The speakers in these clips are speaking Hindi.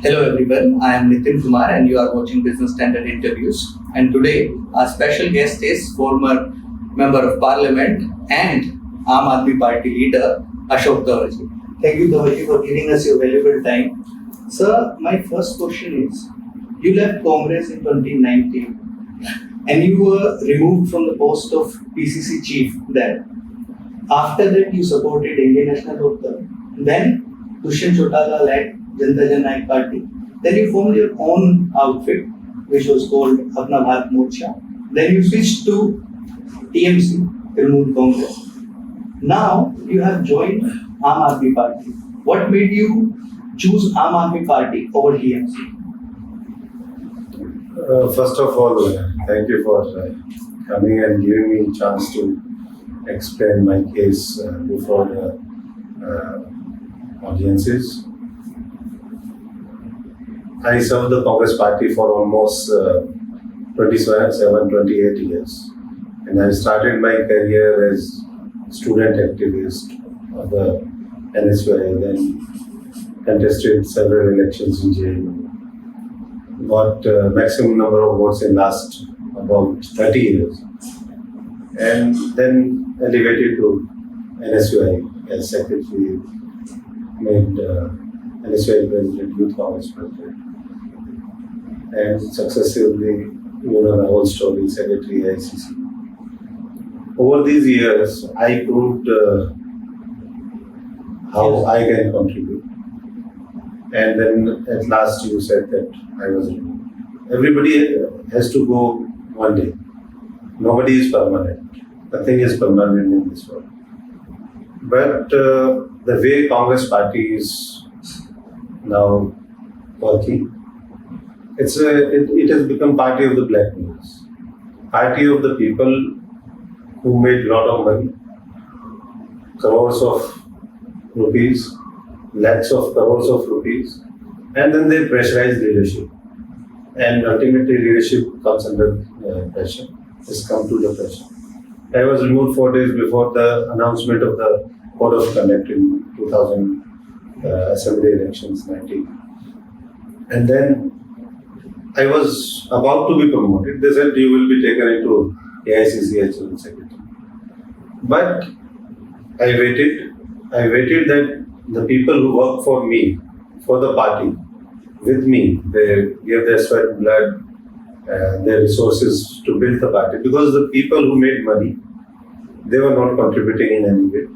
Hello everyone, I am Nitin Kumar and you are watching Business Standard Interviews. And today our special guest is former Member of Parliament and Aam Aadmi Party leader Ashok Dawar-ji. Thank you Dawar-ji for giving us your valuable time. Sir, my first question is, you left Congress in 2019 and you were removed from the post of PCC chief there. After that you supported Indian National Local. Then Dushyant Chautala led Janata Jan Party. Then you formed your own outfit, which was called Apna Bharat Morcha. Then you switched to TMC, Trinamool Congress. Now you have joined Aam Aadmi Party. What made you choose Aam Aadmi Party over TMC? First of all, thank you for coming and giving me a chance to explain my case before the audiences. I served the Congress party for almost 28 years. And I started my career as student activist of the NSY, then contested several elections in JNU. Got maximum number of votes in last about 30 years. And then elevated to NSY as secretary, made NSY president, Youth Congress president. And successively, the whole story, secretary ICC. Over these years, I proved how I can contribute. And then at last you said that I was removed. Everybody has to go one day. Nobody is permanent. Nothing is permanent in this world. But the way Congress party is now working, it has become party of the black news. Party of the people who made a lot of money, crores of rupees, lakhs of crores of rupees, and then they pressurize leadership. And ultimately leadership comes under pressure, has come to the pressure. I was removed 4 days before the announcement of the Code of Conduct in 2000 Assembly elections 19. And then I was about to be promoted. They said you will be taken into AICC as General Secretary. But I waited that the people who work for me, for the party, with me, they gave their sweat, blood, their resources to build the party. Because the people who made money, they were not contributing in any way.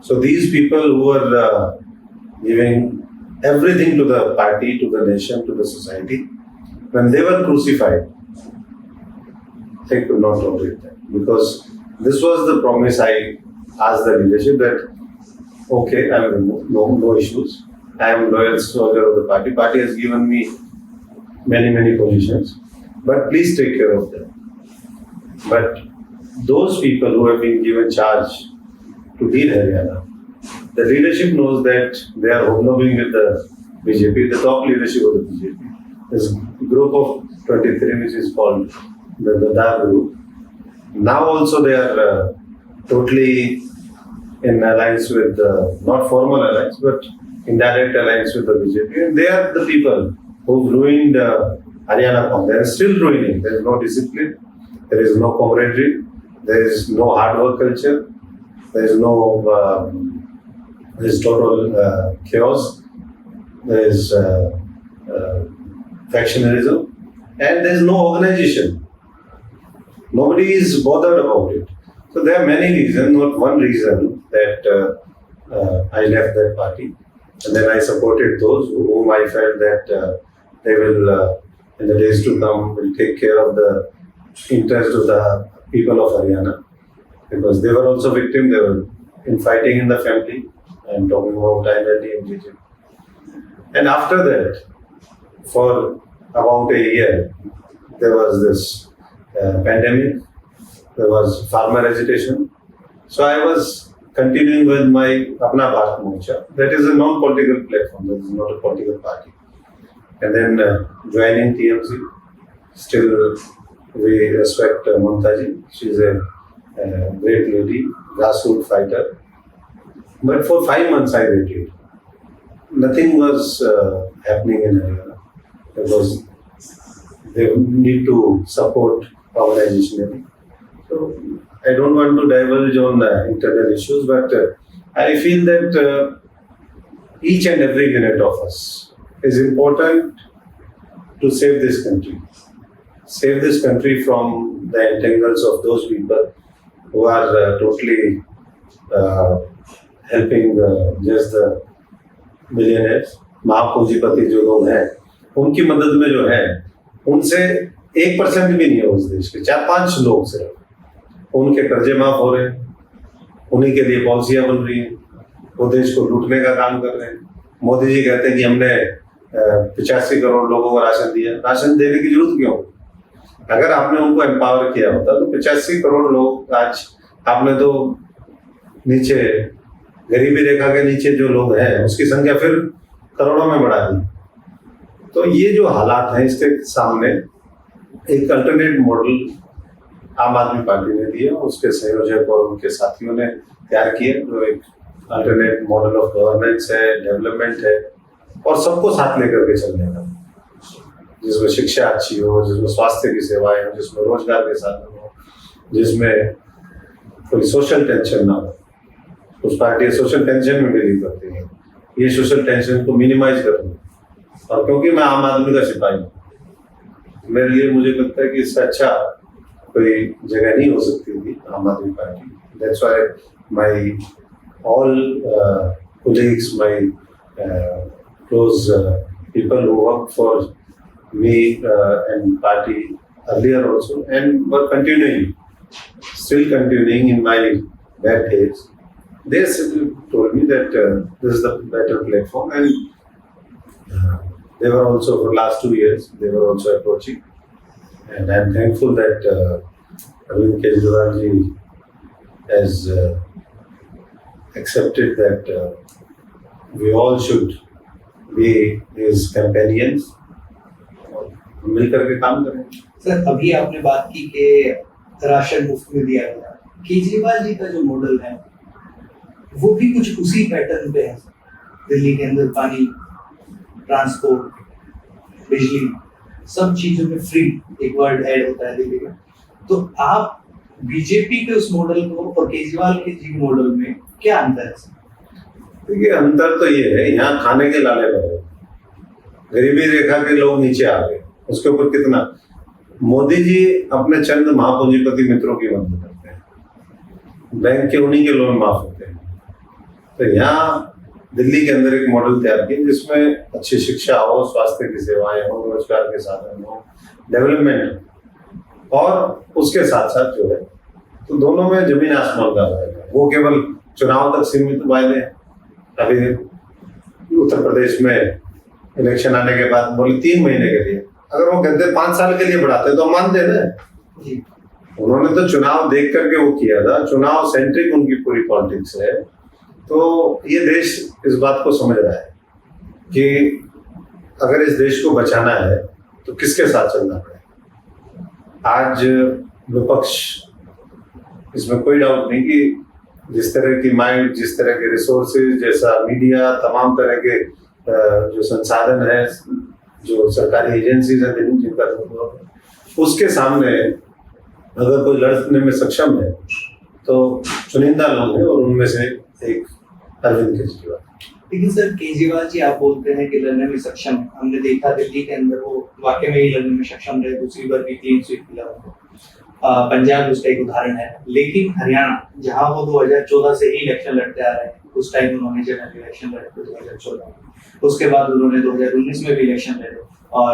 So these people who were giving everything to the party, to the nation, to the society, when they were crucified, they could not tolerate that. Because this was the promise I asked the leadership that, okay, I am removed, no issues. I am a loyal soldier of the party. Party has given me many positions, but please take care of them. But those people who have been given charge to lead Haryana, the leadership knows that they are hobnobbing with the BJP, the top leadership of the BJP. This group of 23, which is called the Dadar group. Now also they are totally in alliance with, not formal alliance, but indirect alliance with the BJP. And they are the people who ruined Haryana. They are still ruining. There is no discipline. There is no camaraderie. There is no hard work culture. There is no, there is total chaos. There is factionalism. And there is no organization. Nobody is bothered about it. So there are many reasons, not one reason that I left that party. And then I supported those whom I felt that they will, in the days to come, will take care of the interest of the people of Haryana. Because they were also victims, they were infighting in the family. I am talking about INLD and BJP. And after that, for about a year, there was this pandemic, there was farmer agitation. So I was continuing with my Apna Bharat Morcha. That is a non-political platform, that is not a political party. And then joining TMC, still we respect Mamta ji. She is a great lady, grassroots fighter. But for 5 months I waited. nothing was happening in Haryana because they need to support organizationally. So I don't want to divulge on internal issues, but I feel that each and every unit of us is important to save this country. Save this country from the entangles of those people who are totally helping just the millionaires. महापूंजीपति जो लोग हैं उनकी मदद में जो है उनसे 1% भी नहीं है उस देश के, 4-5 लोग सिर्फ उनके कर्जे माफ हो रहे हैं, उन्हीं के लिए पॉलिसियां बन रही हैं, वो देश को लूटने का काम कर रहे हैं। मोदी जी कहते हैं कि हमने 85 करोड़ लोगों को राशन दिया। राशन देने की जरूरत क्यों? अगर आपने उनको एम्पावर किया होता तो 85 करोड़ लोग आज आपने तो नीचे गरीबी रेखा के नीचे जो लोग हैं उसकी संख्या फिर करोड़ों में बढ़ा दी। तो ये जो हालात हैं इसके सामने एक अल्टरनेट मॉडल आम आदमी पार्टी ने दिया, उसके संयोजक और उनके साथियों ने तैयार किए, जो एक अल्टरनेट मॉडल ऑफ गवर्नेंस है, डेवलपमेंट है और सबको साथ लेकर के चलने का, जिसमें शिक्षा अच्छी हो, जिसमें स्वास्थ्य की सेवाएं हो, जिसमें रोजगार के साधन हो, जिसमें कोई सोशल टेंशन ना हो। उस पार्टी सोशल टेंशन में बिलीव करती है, ये सोशल टेंशन को मिनिमाइज करना। और क्योंकि मैं आम आदमी का सिपाही हूँ, मेरे लिए मुझे लगता है कि इससे अच्छा कोई जगह नहीं हो सकती थी आम आदमी party. That's why my all colleagues, my close people who worked for me and party earlier also and were still continuing in my bad days, they told me that this is the better platform, and they were also for last 2 years they were also approaching, and I am thankful that Arvind Kejriwal ji has accepted that we all should be his companions और मिलकर के काम करें। सर, अभी आपने बात की कि राशन मुफ्त में दिया गया। केजरीवाल जी का जो मॉडल है वो भी कुछ उसी पैटर्न पे है। दिल्ली के अंदर पानी, ट्रांसपोर्ट, बिजली, सब चीजों में फ्री एक वर्ड ऐड होता है दिल्ली में। तो आप बीजेपी के उस मॉडल को और केजरीवाल के जी मॉडल में क्या अंतर है? देखिए, अंतर तो ये है, यहाँ खाने के लाले बढ़े, गरीबी रेखा के लोग नीचे आ गए, उसके ऊपर कितना मोदी जी अपने चंद महापूंजीपति मित्रों की मदद करते हैं, बैंक के उन्हीं के लोन माफ होते हैं। तो यहाँ दिल्ली के अंदर एक मॉडल तैयार किया जिसमें अच्छी शिक्षा हो, स्वास्थ्य की सेवाएं हो, रोजगार के साधन हो, डेवलपमेंट, और उसके साथ साथ जो है तो दोनों में जमीन आसमान का है। वो केवल चुनाव तक सीमित वायदे हैं। अभी उत्तर प्रदेश में इलेक्शन आने के बाद बोले 3 महीने के लिए, अगर वो कहते 5 साल के लिए बढ़ाते तो हम मानते ना। उन्होंने तो चुनाव देख करके वो किया था, चुनाव सेंट्रिक उनकी पूरी पॉलिटिक्स है। तो ये देश इस बात को समझ रहा है कि अगर इस देश को बचाना है तो किसके साथ चलना पड़ेगा। आज विपक्ष, इसमें कोई डाउट नहीं कि जिस तरह की माइंड, जिस तरह के रिसोर्सेज, जैसा मीडिया, तमाम तरह के जो संसाधन है, जो सरकारी एजेंसीज हैं जिनका, उसके सामने अगर कोई लड़ने में सक्षम है तो चुनिंदा लोग हैं, और उनमें से एक अरविंद केजरीवाल। लेकिन सर, केजरीवाल जी आप बोलते हैं कि लड़ने में सक्षम है। हमने देखा दिल्ली के अंदर वो वाकई में ही लड़ने में सक्षम रहे, दूसरी बार भी क्लीन स्वीप मिला उनको। पंजाब उसका एक उदाहरण है। लेकिन हरियाणा, जहां वो 2014 से ही इलेक्शन लड़ते आ रहे हैं, उस टाइम उन्होंने जनरल इलेक्शन लड़े थे 2014 में, उसके बाद उन्होंने 2019 में भी इलेक्शन लड़े, और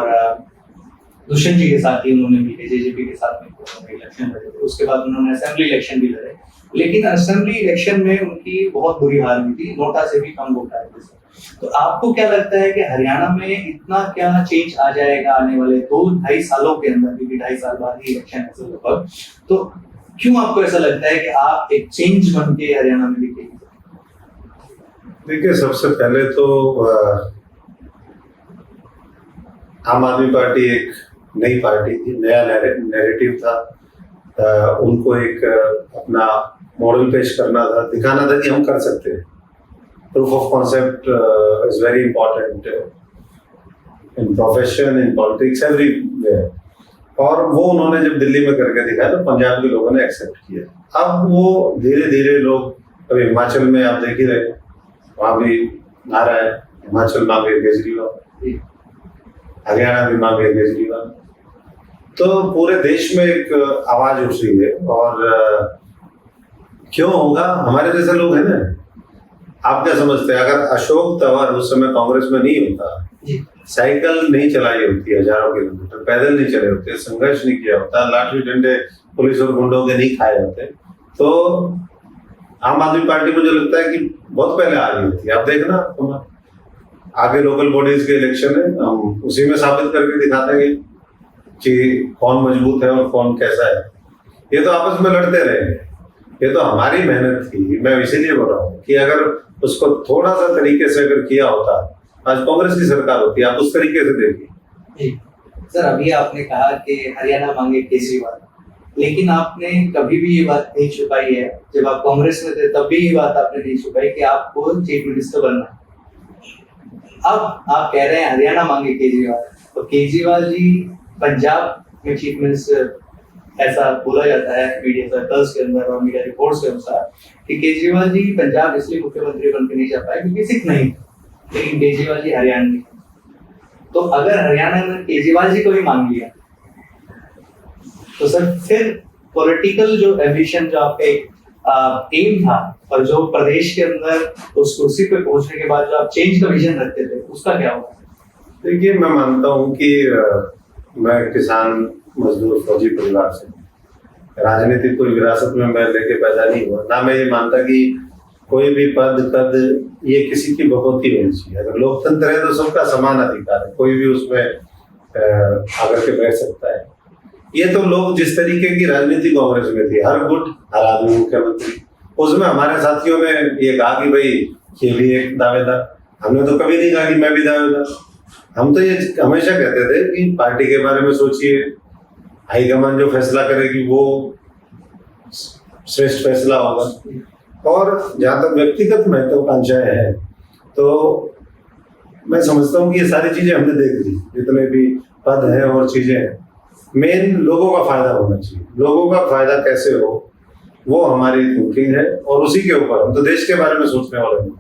दुष्यंत जी के साथ ही उन्होंने भी जेजेपी के साथ में इलेक्शन लड़े थे। उसके बाद उन्होंने असेंबली इलेक्शन भी लड़े, लेकिन असेंबली इलेक्शन में उनकी बहुत बुरी हार हुई थी, नोटा से भी कम वोट आए थे। तो आपको क्या लगता है कि हरियाणा में इतना क्या चेंज आ जाएगा आने वाले 2-2.5 सालों के अंदर, क्योंकि 2.5 साल बाद ही इलेक्शन है लगभग, तो क्यों आपको ऐसा लगता है कि आप एक चेंज बन के हरियाणा में दिखेगी? देखिए, सबसे पहले तो आम आदमी पार्टी एक नई पार्टी थी, नया नैरेटिव था। उनको एक अपना मॉडल पेश करना था, दिखाना था कि हम कर सकते हैं। proof of concept is very important in profession, in politics, everywhere. और वो उन्होंने जब दिल्ली में करके दिखाया तो पंजाब के लोगों ने एक्सेप्ट किया। अब वो धीरे धीरे लोग, अभी हिमाचल में आप देख ही रहे, वहाँ भी आ रहा है, हिमाचल मांगे केजरीवाल, हरियाणा भी मांगे केजरीवाल, तो पूरे देश में एक आवाज उठ रही है। और क्यों होगा, हमारे जैसे लोग हैं ना। आप क्या समझते हैं, अगर अशोक तंवर उस समय कांग्रेस में नहीं होता, साइकिल नहीं चलाई होती हजारों किलोमीटर, पैदल नहीं चले होते, संघर्ष नहीं किया होता, लाठी डंडे पुलिस और गुंडों के नहीं खाए होते, तो आम आदमी पार्टी मुझे लगता है कि बहुत पहले आ रही होती है। आप देखना, आगे लोकल बॉडीज के इलेक्शन है, हम उसी में साबित करके दिखा देंगे कि कौन मजबूत है और कौन कैसा है। ये तो आपस में लड़ते रहेंगे, ये तो हमारी मेहनत थी। मैं इसीलिए बोल रहा हूँ कि अगर उसको थोड़ा सा तरीके से अगर किया होता, आज कांग्रेस की सरकार होती, आप उस तरीके से देखिए। सर, अभी आपने कहा कि हरियाणा मांगे केजरीवाल, लेकिन आपने कभी भी ये बात नहीं छुपाई है, जब आप कांग्रेस में थे तब भी ये बात आपने नहीं छुपाई कि आपको चीफ मिनिस्टर बनना है। अब आप कह रहे हैं हरियाणा मांगे केजरीवाल, तो केजरीवाल जी पंजाब में चीफ मिनिस्टर, ऐसा बोला जाता है मीडिया सर्कल्स के अंदर और मीडिया रिपोर्ट्स के अनुसार कि केजरीवाल जी पंजाब इसलिए मुख्यमंत्री बनकर नहीं जा पाए क्योंकि सिख नहीं, लेकिन केजरीवाल जी हरियाणवी। तो अगर हरियाणा में केजरीवाल जी को ही मांग लिया, तो सर फिर पॉलिटिकल जो एम्बिशन, जो आपका एम था और जो प्रदेश के अंदर उस कुर्सी पे पहुंचने के बाद जो आप चेंज का विजन रखते थे, उसका क्या हुआ? देखिए, मैं मानता हूँ कि मैं किसान मजदूर फौजी परिवार से, राजनीतिक कोई विरासत में मैं लेके पैदा नहीं हुआ। ना मैं ये मानता कि कोई भी पद ये किसी की भगवती होनी चाहिए। अगर लोकतंत्र है तो सबका समान अधिकार है, कोई भी उसमें आकर के बैठ सकता है। ये तो लोग जिस तरीके की राजनीति कांग्रेस में थी, हर गुट हर आदमी मुख्यमंत्री, उसमें हमारे साथियों ने ये कहा कि भाई ये भी एक दावेदार। हमने तो कभी नहीं कहा कि मैं भी दावेदार। हम तो ये हमेशा कहते थे कि पार्टी के बारे में सोचिए, हाईकमान जो फैसला करेगी वो श्रेष्ठ फैसला होगा। और जहाँ तक व्यक्तिगत महत्वाकांक्षाएं हैं, तो मैं समझता हूँ कि ये सारी चीजें हमने देख ली, जितने भी पद हैं और चीजें हैं। मेन लोगों का फायदा होना चाहिए। लोगों का फायदा कैसे हो, वो हमारी थिंकिंग है, और उसी के ऊपर हम तो देश के बारे में सोचने वाले हैं,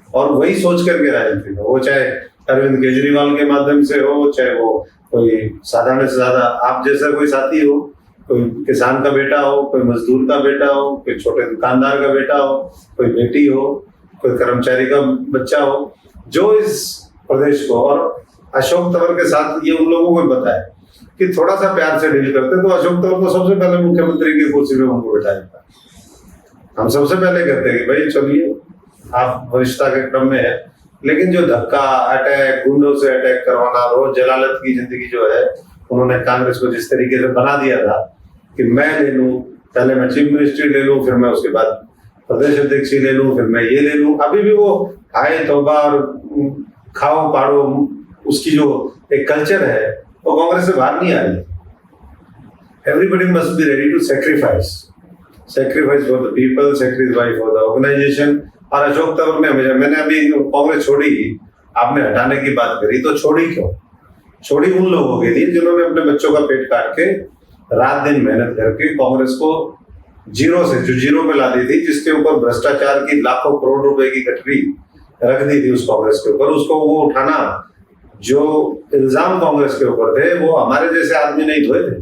और वही सोच करके राजनीति में, वो चाहे अरविंद केजरीवाल के माध्यम से हो, चाहे वो कोई साधारण से ज्यादा आप जैसा कोई साथी हो, कोई किसान का बेटा हो, कोई मजदूर का बेटा हो, कोई छोटे दुकानदार का बेटा हो, कोई बेटी हो, कोई कर्मचारी का बच्चा हो, जो इस प्रदेश को, और अशोक तंवर के साथ ये उन लोगों को बताया कि थोड़ा सा प्यार से डील करते, तो अशोक तंवर को सबसे पहले मुख्यमंत्री की कुर्सी पे उनको बैठा जाता। हम सबसे पहले कहते हैं कि भाई चलिए, आप वरिष्ठता के क्रम में है, लेकिन जो धक्का, अटैक, गुंडों से अटैक करवाना, रोज जलालत की जिंदगी जो है, उन्होंने कांग्रेस को जिस तरीके से बना दिया था कि मैं ले लूं, पहले मैं चीफ मिनिस्ट्री ले लूं, फिर मैं उसके बाद प्रदेश अध्यक्ष ले लूं, फिर मैं ये ले लूं। अभी भी वो आए तौबा और खाओ पाड़ो, उसकी जो एक कल्चर है वो कांग्रेस से बाहर नहीं आ रही। Everybody must be ready to sacrifice for the people, sacrifice for the organisation. और अशोक तंवर ने हमेशा, मैंने अभी कांग्रेस छोड़ी, आपने हटाने की बात करी, तो छोड़ी क्यों? छोड़ी उन लोगों के लिए जिन्होंने अपने बच्चों का पेट काट के रात दिन मेहनत करके कांग्रेस को जीरो से, जो जीरो पे ला दी थी, जिसके ऊपर भ्रष्टाचार की लाखों करोड़ रुपए की गठरी रख दी थी उस कांग्रेस के ऊपर, उसको वो उठाना, जो इल्जाम कांग्रेस के ऊपर थे, वो हमारे जैसे आदमी नहीं धोए थे।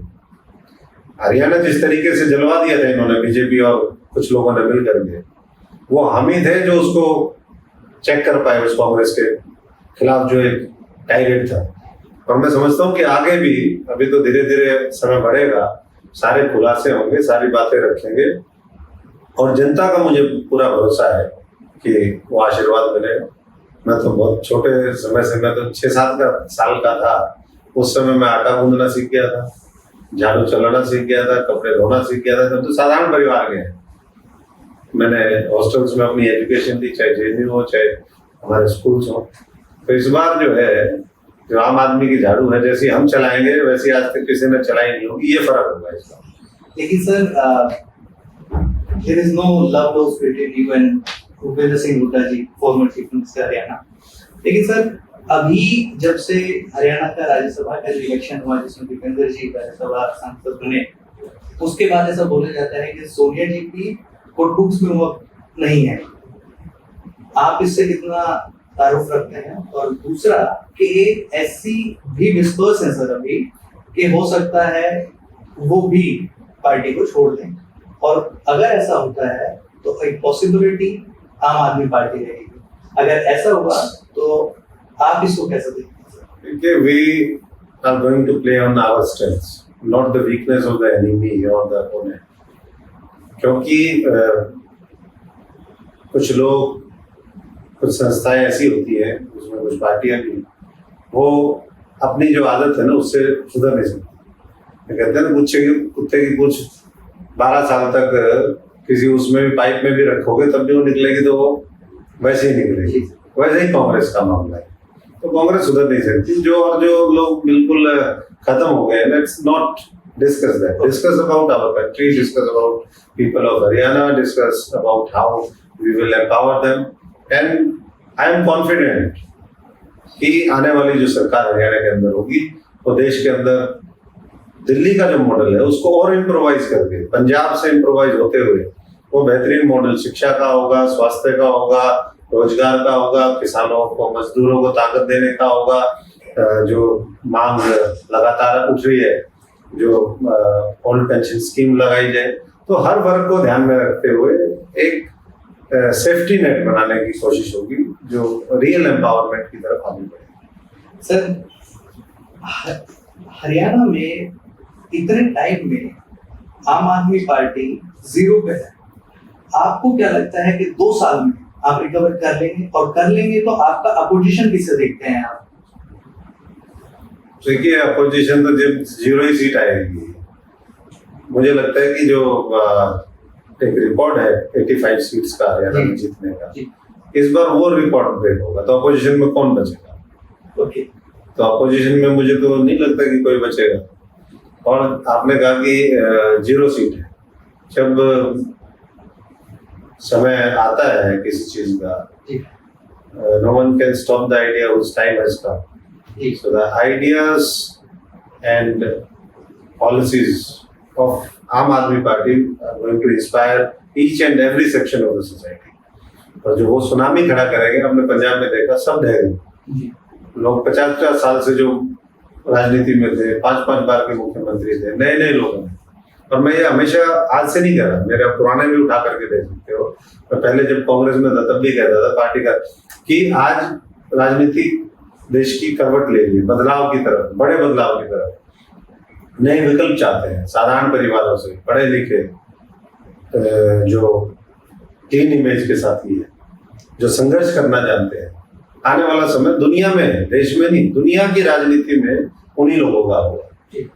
हरियाणा जिस तरीके से जलवा दिया था इन्होंने, बीजेपी और कुछ लोगों ने मिल करके, वो हम ही थे जो उसको चेक कर पाए, उस कांग्रेस के खिलाफ जो एक टारगेट था। और मैं समझता हूँ कि आगे भी, अभी तो धीरे धीरे समय बढ़ेगा, सारे खुलासे होंगे, सारी बातें रखेंगे, और जनता का मुझे पूरा भरोसा है कि वो आशीर्वाद मिलेगा। मैं तो बहुत छोटे समय से, मैं तो 6-7 साल का था, उस समय मैं आटा गूंदना सीख गया था, झाड़ू चलाना सीख गया था, कपड़े धोना सीख गया था। तो साधारण परिवार के, मैंने हॉस्टल्स में अपनी एजुकेशन दी, चाहे जेएनयू हो, चाहे हमारे स्कूल्स हो। तो इस बार जो है, जो आम आदमी की झाड़ू है, जैसी हम चलाएंगे वैसी आज तक किसी ने चलाई नहीं होगी, ये फर्क होगा इस बार। लेकिन sir, there is no love lost between you and Bhupinder Singh Hooda ji, former chief minister Haryana. लेकिन सर अभी जब से हरियाणा का राज्यसभा का जो इलेक्शन हुआ जिसमें भूपेंद्र जी राज्यसभा सांसद बने, उसके बाद ऐसा बोला जाता है कि सोनिया जी की गुड बुक्स में वो नहीं है। आप इससे कितना तारुफ रखते हैं? और दूसरा कि एक ऐसी भी विस्पर्स है सर अभी कि हो सकता है वो भी पार्टी को छोड़ दें, और अगर ऐसा होता है तो एक पॉसिबिलिटी आम आदमी पार्टी रहेगी। अगर ऐसा हुआ तो आप इसको कैसे देखते हैं? देखिए, we are going to play on our strengths, not the weakness of the enemy or the opponent. क्योंकि कुछ लोग, कुछ संस्थाएं ऐसी होती हैं, उसमें कुछ पार्टियां भी, वो अपनी जो आदत है ना उससे सुधर नहीं सकती। कहते हैं ना, कुत्ते की पूंछ 12 साल तक किसी उसमें भी पाइप में भी रखोगे तब भी वो निकलेगी, तो वो वैसे ही निकलेगी। वैसे ही कांग्रेस का मामला है, तो कांग्रेस सुधर नहीं सकती। जो लोग बिल्कुल खत्म हो गए, let's not discuss that. Discuss about our country, discuss about people of Haryana, discuss about how we will empower them, and I am confident कि आने वाली जो सरकार हरियाणा के अंदर होगी वो देश के अंदर दिल्ली का जो मॉडल है उसको और इम्प्रोवाइज करके, पंजाब से इम्प्रोवाइज होते हुए वो बेहतरीन मॉडल शिक्षा का होगा, स्वास्थ्य का होगा, रोजगार का होगा, किसानों को, मजदूरों को ताकत देने का होगा। जो मांग लगातार उठ रही है, जो ओल्ड पेंशन स्कीम लगाई जाए, तो हर वर्ग को ध्यान में रखते हुए एक सेफ्टी नेट बनाने की कोशिश होगी जो रियल एम्पावरमेंट की तरफ आगे बढ़े। सर हरियाणा में इतने टाइम में आम आदमी पार्टी 0 पे है, आपको क्या लगता है कि 2 साल में आप रिकवर कर लेंगे? और कर लेंगे तो आपका अपोजिशन किसे देखते हैं आप? देखिए, अपोजिशन तो जब 0 ही सीट आएगी, मुझे लगता है कि जो एक रिकॉर्ड है 85 सीट्स का हरियाणा में जीतने का, इस बार वो रिकॉर्ड ब्रेक होगा, तो अपोजिशन में कौन बचेगा? ओके, तो अपोजिशन में मुझे तो नहीं लगता कि कोई बचेगा। और आपने कहा कि 0 सीट है, जब समय आता है किसी चीज का, no one can stop the idea whose time has come. So the ideas and policies of Aam Aadmi Party are going to inspire each and every section of the society. और जो वो सुनामी खड़ा करेंगे, हमने पंजाब में देखा, सब ढह गए लोग। 50-50 साल से जो राजनीति में थे, 5-5 बार के मुख्यमंत्री थे, नए लोग हैं। और मैं ये हमेशा आज से नहीं कह रहा, मेरे पुराने भी उठा करके देख सकते हो। मैं पहले जब कांग्रेस में था तब भी कहता था पार्टी का कि आज राजनीति देश की करवट ले रही है बदलाव की तरफ, बड़े बदलाव की तरफ। नए विकल्प चाहते हैं, साधारण परिवारों से, पढ़े लिखे, जो क्लीन इमेज के साथी है, जो संघर्ष करना जानते हैं। आने वाला समय दुनिया में है, देश में नहीं, दुनिया की राजनीति में उन्हीं लोगों का होगा।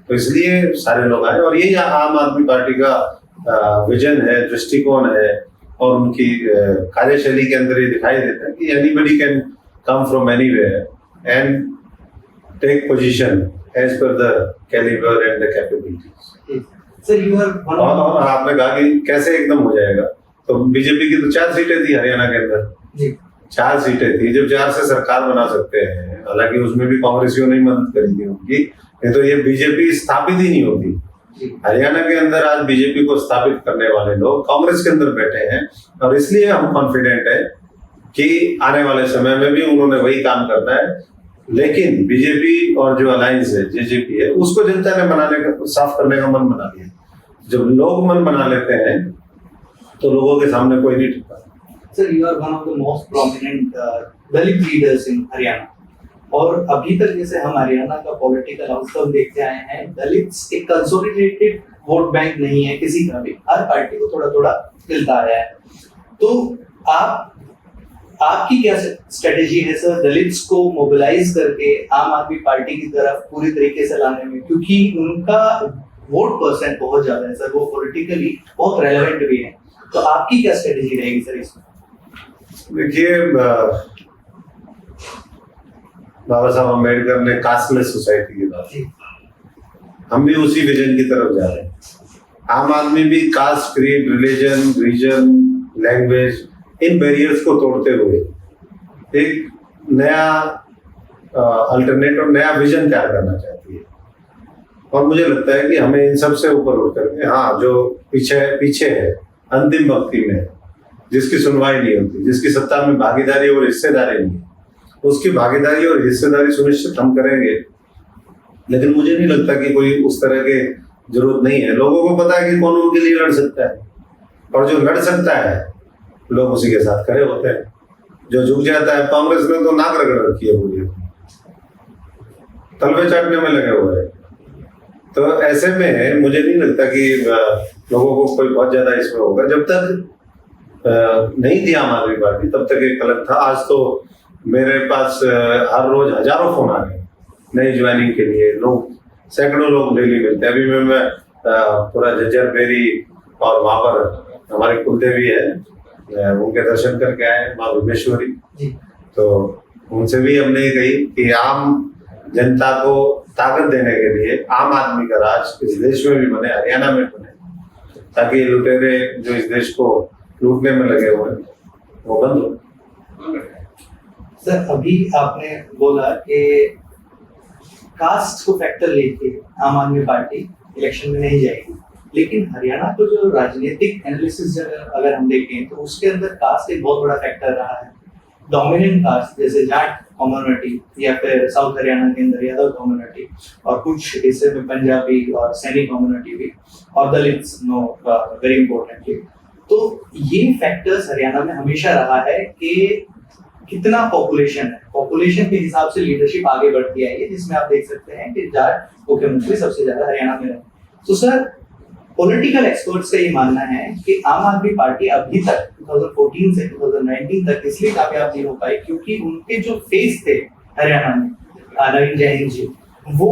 तो इसलिए सारे लोग आए, और यही आम आदमी पार्टी का विजन है, दृष्टिकोण है, और उनकी कार्यशैली के अंदर ये दिखाई देता है कि anybody can come from anywhere and take position as per the caliber and the capabilities. Sir, you are one of और आपने कहा कि कैसे एकदम हो जाएगा, तो बीजेपी की तो 4 सीटें थी हरियाणा के अंदर जी, 4 सीटें थी। जब 4 से सरकार बना सकते हैं, हालांकि उसमें भी कांग्रेसियों ने मदद करी थी उनकी, नहीं तो ये बीजेपी स्थापित ही नहीं होती। हरियाणा के अंदर आज बीजेपी को स्थापित करने वाले लोग कांग्रेस के अंदर बैठे हैं, और इसलिए हम कॉन्फिडेंट है कि आने वाले समय में भी उन्होंने वही काम करना है। लेकिन बीजेपी और जो अलायंस है, जेजेपी है, उसको जनता ने बनाने का, साफ करने का मन बना लिया। जब लोग मन बना लेते हैं तो लोगों के सामने कोई नहीं टिकता। Sir, you are one of the most prominent Dalit leaders in Haryana, और अभी तक जैसे हम हरियाणा का पॉलिटिकल आउटकम देखते आए हैं, दलित एक कंसोलिडेटेड वोट बैंक नहीं है किसी का भी, हर पार्टी को थोड़ा थोड़ा मिलता आया है। तो आपकी क्या स्ट्रेटेजी है सर दलित्स को मोबिलाइज करके आम आदमी पार्टी की तरफ पूरी तरीके से लाने में, क्योंकि उनका वोट परसेंट बहुत ज्यादा है सर, वो पॉलिटिकली बहुत रेलेवेंट भी है। तो आपकी क्या स्ट्रेटेजी रहेगी सर इसमें? देखिए, बाबा साहब अम्बेडकर ने कास्टलेस सोसाइटी की बात की, हम भी उसी विजन की तरफ जा रहे हैं। आम आदमी भी caste, creed, religion, region, language, इन बैरियर्स को तोड़ते हुए एक नया अल्टरनेट और नया विजन तैयार करना चाहती है। और मुझे लगता है कि हमें इन सब से ऊपर उठ करके, हाँ, जो पीछे है, अंतिम पंक्ति में, जिसकी सुनवाई नहीं होती, जिसकी सत्ता में भागीदारी और हिस्सेदारी नहीं है, उसकी भागीदारी और हिस्सेदारी सुनिश्चित हम करेंगे। लेकिन मुझे नहीं लगता कि कोई उस तरह के जरूरत नहीं है। लोगों को पता है कि कौन उनके लिए लड़ सकता है, और जो लड़ सकता है लोग उसी के साथ खड़े होते हैं। जो झुक जाता है, कांग्रेस ने तो नाक रगड़ रखी है, पूरी तलवे चाटने में लगे हुए हैं। तो ऐसे में मुझे नहीं लगता कि लोगों को कोई बहुत ज्यादा इसमें होगा। जब तक नहीं थी आम आदमी पार्टी तब तक एक अलग था। आज तो मेरे पास हर रोज हजारों फोन आ रहे हैं नई ज्वाइनिंग के लिए। लोग, सैकड़ों लोग डेली मिलते हैं। अभी मैं पूरा जज्जर बेरी और वहां पर हमारी कुलदेवी है, उनके दर्शन करके आए, माँ भुवनेश्वरी। तो उनसे भी हमने कही कि आम जनता को ताकत देने के लिए आम आदमी का राज इस देश में भी बने, हरियाणा में बने, ताकि लुटेरे जो इस देश को लूटने में लगे हुए हैं वो बंद हो। सर, अभी आपने बोला कि कास्ट को फैक्टर लेके आम आदमी पार्टी इलेक्शन में नहीं जाएगी, लेकिन हरियाणा को जो राजनीतिक एनालिसिस अगर हम देखें तो उसके अंदर कास्ट एक बहुत बड़ा फैक्टर रहा है। डोमिनेंट कास्ट जैसे जाट कम्युनिटी, या फिर साउथ हरियाणा के अंदर यादव कम्युनिटी, और कुछ हिस्से में पंजाबी और सैनी कम्युनिटी भी, और दलित्स, नो वेरी इंपॉर्टेंटली। तो ये फैक्टर्स हरियाणा में हमेशा रहा है कि कितना पॉपुलेशन है, पॉपुलेशन के हिसाब से लीडरशिप आगे बढ़ती आई है, जिसमें आप देख सकते हैं कि जाट मुख्यमंत्री सबसे ज्यादा हरियाणा में रहे। तो सर, पॉलिटिकल एक्सपर्ट्स का ये मानना है कि आम आदमी पार्टी अभी तक 2014 से 2019 तक इसलिए कामयाब नहीं हो पाई क्योंकि उनके जो फेस थे हरियाणा में, नवीन जैन जी, वो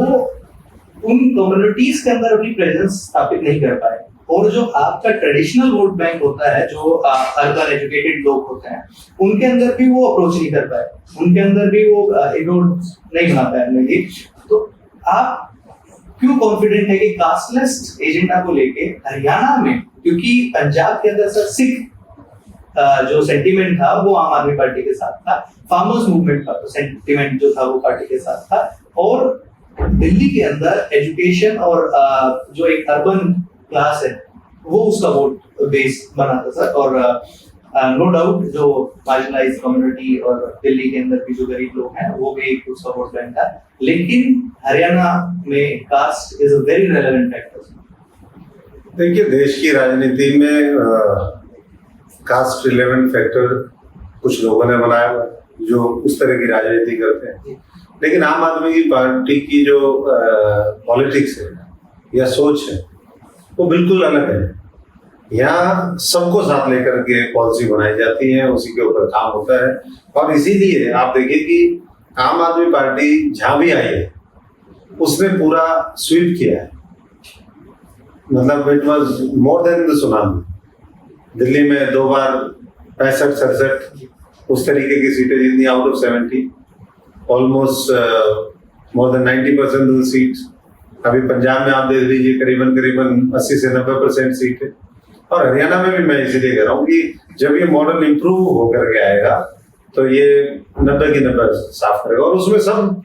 उन कम्युनिटीज के अंदर अपनी प्रेजेंस स्थापित नहीं कर पाए। और जो आपका ट्रेडिशनल वोट बैंक होता है, जो अर्बन एजुकेटेड लोग होते हैं, उनके अंदर भी वो अप्रोच नहीं कर पाए, उनके अंदर भी वो इनरोड नहीं बना पाए अपने लिए। तो आप क्यों कॉन्फिडेंट है कि कास्टलेस एजेंडा को लेके हरियाणा में, क्योंकि पंजाब के अंदर सर सिख जो सेंटीमेंट था वो आम आदमी पार्टी के साथ था, फार्मर्स मूवमेंट का सेंटीमेंट जो था वो पार्टी के साथ था, और दिल्ली के अंदर एजुकेशन और जो एक अर्बन क्लास है वो उसका वोट बेस बना था सर। और नो डाउट जो मार्जिनलाइज कम्युनिटी और दिल्ली के अंदर भी जो गरीब लोग हैं वो भी एक उसका वोट बैंक था, लेकिन हरियाणा में caste is a very relevant factor. देखिए, देश की राजनीति में कास्ट रिलेवेंट फैक्टर कुछ लोगों ने बनाया हुआ जो उस तरह की राजनीति करते हैं, लेकिन आम आदमी की पार्टी की जो पॉलिटिक्स है या सोच है वो बिल्कुल अलग है। यहाँ सबको साथ लेकर के पॉलिसी बनाई जाती है, उसी के ऊपर काम होता है। और इसीलिए आप देखिए कि आम आदमी पार्टी जहां भी आई है उसने पूरा स्वीप किया है। मतलब it was more than the tsunami. Delhi में 2 बार 65-67 उस तरीके की सीटें जीतनी out of 70, almost more than 90% seats. अभी पंजाब में आप देख लीजिए करीबन 80 से 90% सीट है। और हरियाणा में भी मैं इसलिए कह रहा हूँ कि जब ये मॉडल इंप्रूव होकर के आएगा तो ये 90 की 90 साफ करेगा। और उसमें सब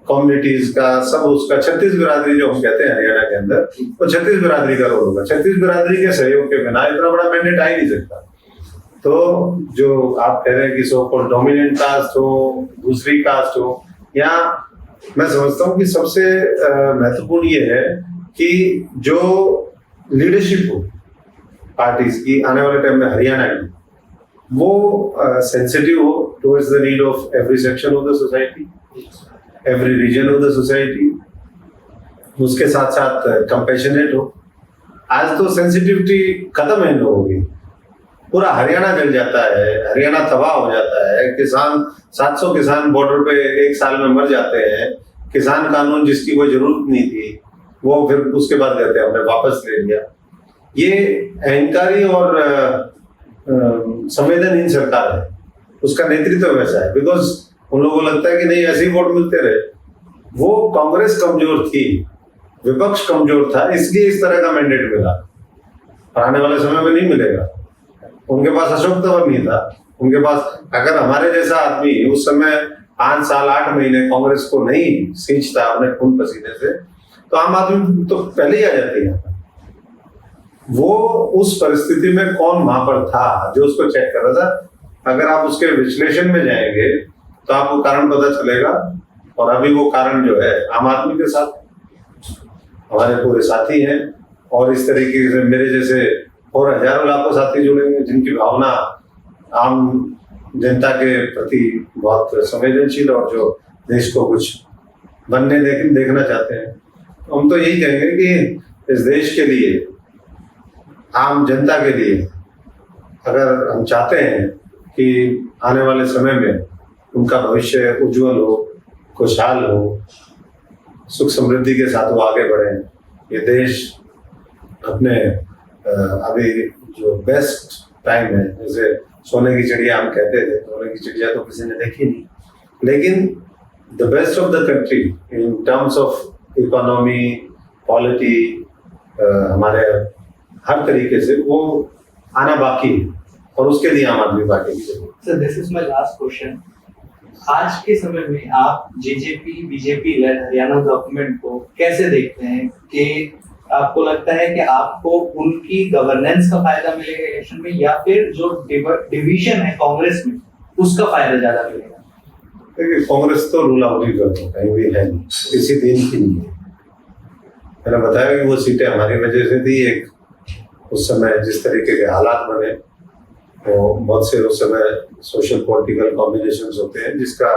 कम्युनिटीज का, सब उसका 36 बिरादरी जो हम कहते हैं हरियाणा के अंदर, तो 36 बिरादरी का रोल होगा। 36 बिरादरी के सहयोग के बिना इतना बड़ा मैंडेट आ ही नहीं सकता। तो जो आप कह रहे हैं कि सो कॉल्ड डोमिनेंट कास्ट हो, दूसरी कास्ट हो, या मैं समझता हूँ कि सबसे महत्वपूर्ण ये है कि जो लीडरशिप हो पार्टीज की आने वाले टाइम में हरियाणा की, वो सेंसिटिव हो towards the need of every section of the society, every region of the society, उसके साथ साथ कंपैशनेट हो। आज तो सेंसिटिविटी खत्म है इन लोगों की, पूरा हरियाणा जल जाता है, हरियाणा तबाह हो जाता है। किसान 700 किसान बॉर्डर पे एक साल में मर जाते हैं। किसान कानून जिसकी कोई जरूरत नहीं थी वो फिर उसके बाद कहते हैं हमने वापस ले लिया। ये अहंकारी और संवेदनहीन सरकार है, उसका नेतृत्व वैसा है। बिकॉज उन लोगों को लगता है कि नहीं ऐसे ही वोट मिलते रहे। वो कांग्रेस कमजोर थी, विपक्ष कमजोर था, इसलिए इस तरह का मैंडेट मिला, और आने वाले समय में नहीं मिलेगा। उनके पास अशोक तंवर नहीं था। उनके पास अगर हमारे जैसा आदमी उस समय 5 साल 8 महीने कांग्रेस को नहीं सींचता अपने खून पसीने से, तो आम आदमी तो पहले ही आ जाती है। वो उस परिस्थिति में कौन वहां पर था जो उसको चेक कर रहा था। अगर आप उसके विश्लेषण में जाएंगे तो आपको कारण पता चलेगा। और अभी वो कारण जो है आम आदमी के साथ हमारे पूरे साथी हैं, और इस तरीके से मेरे जैसे और हजारों लाखों साथी जुड़ेंगे जिनकी भावना आम जनता के प्रति बहुत संवेदनशील और जो देश को कुछ बनने देखना चाहते हैं। हम तो यही कहेंगे कि इस देश के लिए, आम जनता के लिए, अगर हम चाहते हैं कि आने वाले समय में उनका भविष्य उज्जवल हो, खुशहाल हो, सुख समृद्धि के साथ वो आगे बढ़े, ये देश अपने अभी जो बेस्ट टाइम है, जैसे सोने की चिड़िया हम कहते थे, सोने की चिड़िया तो किसी ने देखी नहीं, लेकिन the best of the country in terms of economy, polity, हमारे हर तरीके से वो आना बाकी है, और उसके लिए आम आदमी पार्टी की जरूरत। Sir, this is my last question. आज के समय में आप JJP BJP lead Haryana government को कैसे देखते हैं? कि आपको लगता है कि आपको उनकी गवर्नेंस का फायदा मिलेगा इलेक्शन में, या फिर जो डिवीजन है कांग्रेस में उसका फायदा ज्यादा मिलेगा? देखिए, कांग्रेस तो रूल आउट ही कहीं भी है नहीं, किसी दिन की नहीं है। मैंने बताया कि वो सीटें हमारी वजह से थी। एक उस समय जिस तरीके के हालात बने, वो बहुत से उस समय सोशल पॉलिटिकल कॉम्बिनेशंस होते हैं, जिसका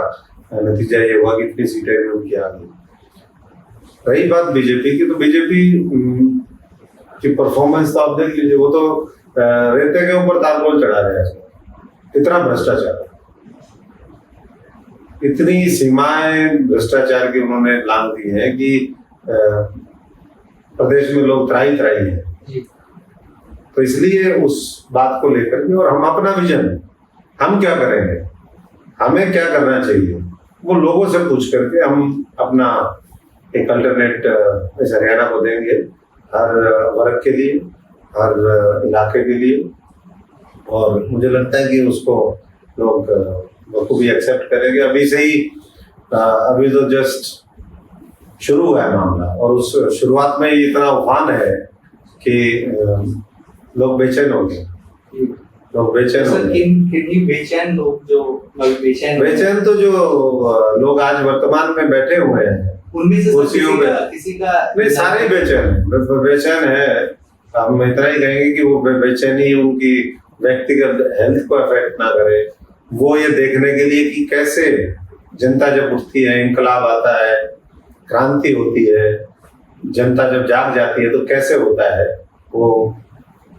नतीजा ये हुआ कि इतनी सीटें भी उनकी आ गई। रही बात बीजेपी की, तो बीजेपी की परफॉर्मेंस तो आप देख लीजिए, वो तो रेते के ऊपर तालगोल चढ़ा रहे हैं। इतना भ्रष्टाचार, इतनी सीमाएं भ्रष्टाचार की उन्होंने लांघ दी है कि प्रदेश में लोग त्राही हैं। तो इसलिए उस बात को लेकर के, और हम अपना विजन, हम क्या करेंगे, हमें क्या करना चाहिए, वो लोगों से पूछ करके हम अपना एक अल्टरनेट इस हरियाणा को देंगे, हर वर्ग के लिए, हर इलाके के लिए। और मुझे लगता है कि उसको लोग बखूबी एक्सेप्ट करेंगे। अभी से ही अभी तो जस्ट शुरू हुआ है मामला, और उस शुरुआत में ही इतना उफान है कि लोग बेचैन हो गए। बेचैन लोग जो बेचैन तो जो लोग आज वर्तमान में बैठे हुए हैं उनमें से किसी का नहीं, सारे बेचैन है। हम इतना ही कहेंगे कि वो बेचैनी उनकी व्यक्तिगत हेल्थ को अफेक्ट ना करे। वो ये देखने के लिए कि कैसे जनता जब उठती है, इंकलाब आता है, क्रांति होती है, जनता जब जाग जाती है तो कैसे होता है वो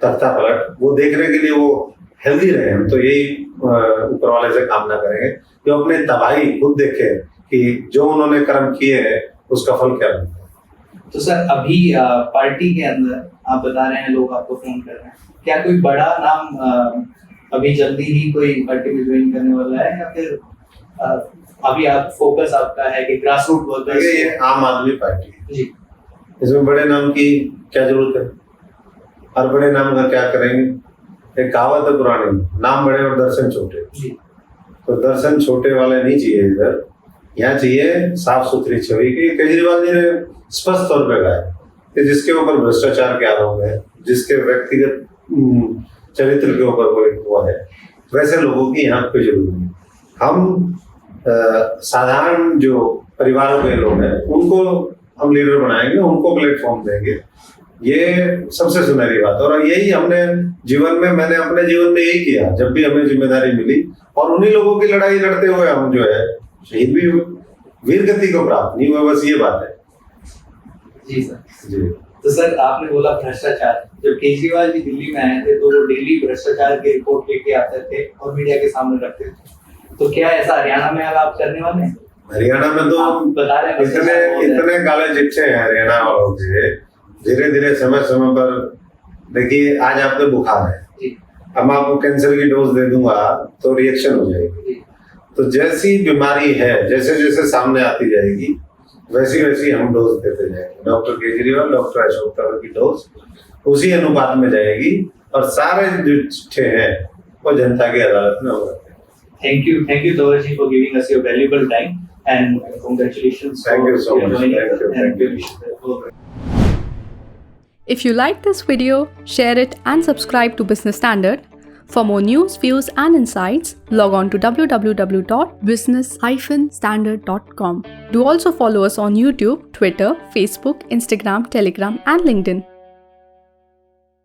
तख्ता पलट, वो देखने के लिए वो हेल्दी रहे। हम तो यही ऊपर वाले से कामना करेंगे कि अपने तबाही खुद देखे कि जो उन्होंने कर्म किए हैं उसका फल क्या मिलता है। तो सर, अभी पार्टी के अंदर आप बता रहे हैं लोग आपको फोन कर रहे हैं, क्या कोई बड़ा नाम अभी जल्दी ही कोई पार्टी में ज्वाइन करने वाला है, या फिर अभी आप फोकस आपका है कि ग्रास रूट वर्कर्स? ये आम आदमी पार्टी जी, इसमें बड़े नाम की क्या जरूरत है? और बड़े नाम का क्या करेंगे? एक कहावत है पुरानी, नाम बड़े और दर्शन छोटे। तो दर्शन छोटे वाले नहीं चाहिए इधर, यहाँ चाहिए साफ सुथरी छवि की। केजरीवाल जी ने स्पष्ट तौर पर कहा कि जिसके ऊपर भ्रष्टाचार के आरोप है, जिसके व्यक्तिगत चरित्र के ऊपर कोई हुआ है, वैसे लोगों की यहाँ कोई जरूरत नहीं। हम साधारण जो परिवारों के लोग हैं उनको हम लीडर बनाएंगे, उनको प्लेटफॉर्म देंगे। ये सबसे सुनहरी बात। और यही हमने मैंने अपने जीवन में यही किया जब भी हमें जिम्मेदारी मिली, और उन्हीं लोगों की लड़ाई लड़ते हुए हम जो है शहीद भी हुए, वीर गति को प्राप्त नहीं हुए। बस ये बात है। जी सर। जी। तो सर, आपने बोला भ्रष्टाचार। जब केजरीवाल जी दिल्ली में आए थे तो वो डेली भ्रष्टाचार की रिपोर्ट लेके आते थे और मीडिया के सामने रखते थे। तो क्या ऐसा हरियाणा में अब आप करने वाले हैं? हरियाणा में तो बता रहे हैं इतने काले चिट्ठे हैं हरियाणा वालों के। धीरे धीरे समय पर देखिए, आज आपको बुखार है, अब आपको कैंसर की डोज दे दूंगा तो रिएक्शन हो जाएगी। तो जैसी बीमारी है, जैसे जैसे सामने आती जाएगी वैसी वैसी हम डोज देते जाएंगे। डॉक्टर केजरीवाल, डॉक्टर अशोक तंवर की डोज उसी अनुपात में जाएगी। और सारे जो चिट्ठे हैं वो जनता की अदालत में हो रहे हैं. Thank you, Tawarji, for giving us your valuable time, and congratulations. Thank you so for much. joining Thank us, you. and Thank you. we wish you well. If you like this video, share it and subscribe to Business Standard. For more news, views and insights, log on to www.business-standard.com. Do also follow us on YouTube, Twitter, Facebook, Instagram, Telegram and LinkedIn.